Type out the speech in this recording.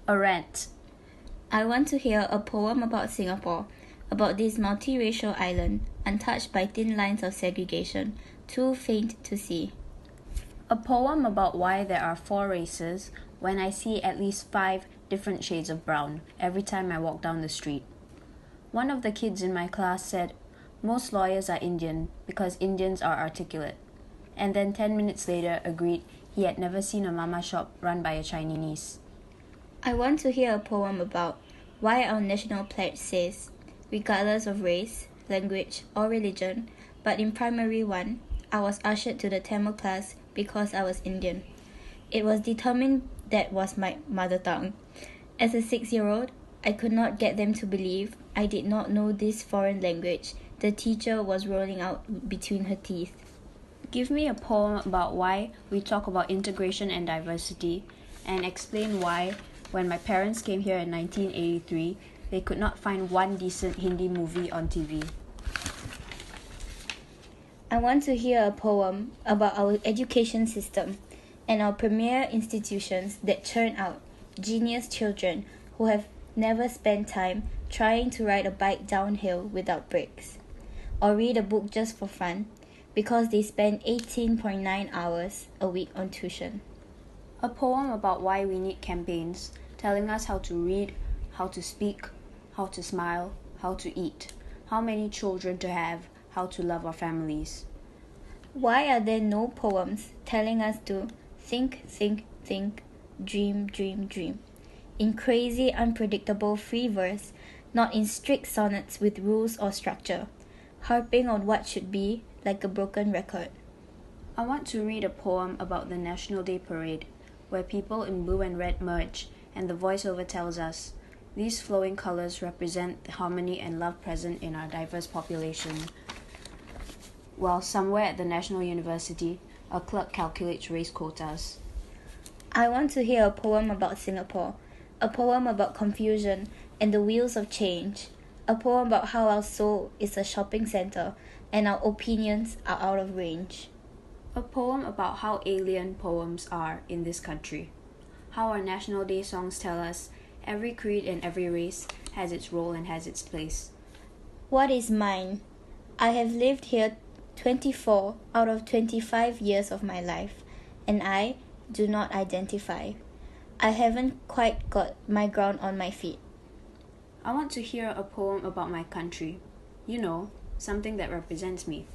A rant. I want to hear a poem about Singapore, about this multiracial island, untouched by thin lines of segregation, too faint to see. A poem about why there are 4 races when I see at least 5 different shades of brown every time I walk down the street. One of the kids in my class said, most lawyers are Indian because Indians are articulate, and then 10 minutes later agreed he had never seen a mama shop run by a Chinese. I want to hear a poem about why our national pledge says, regardless of race, language, or religion, but in primary 1, I was ushered to the Tamil class because I was Indian. It was determined that was my mother tongue. As a 6-year-old, I could not get them to believe I did not know this foreign language the teacher was rolling out between her teeth. Give me a poem about why we talk about integration and diversity, and explain why, when my parents came here in 1983, they could not find one decent Hindi movie on TV. I want to hear a poem about our education system and our premier institutions that churn out genius children who have never spent time trying to ride a bike downhill without brakes, or read a book just for fun because they spend 18.9 hours a week on tuition. A poem about why we need campaigns telling us how to read, how to speak, how to smile, how to eat, how many children to have, how to love our families. Why are there no poems telling us to think, dream, in crazy, unpredictable free verse, not in strict sonnets with rules or structure, harping on what should be like a broken record? I want to read a poem about the National Day Parade, where people in blue and red merge, and the voiceover tells us, these flowing colors represent the harmony and love present in our diverse population. While somewhere at the National University, a clerk calculates race quotas. I want to hear a poem about Singapore, a poem about confusion and the wheels of change, a poem about how our soul is a shopping centre and our opinions are out of range. A poem about how alien poems are in this country. How our National Day songs tell us every creed and every race has its role and has its place. What is mine? I have lived here 24 out of 25 years of my life, and I do not identify. I haven't quite got my ground on my feet. I want to hear a poem about my country. You know, something that represents me.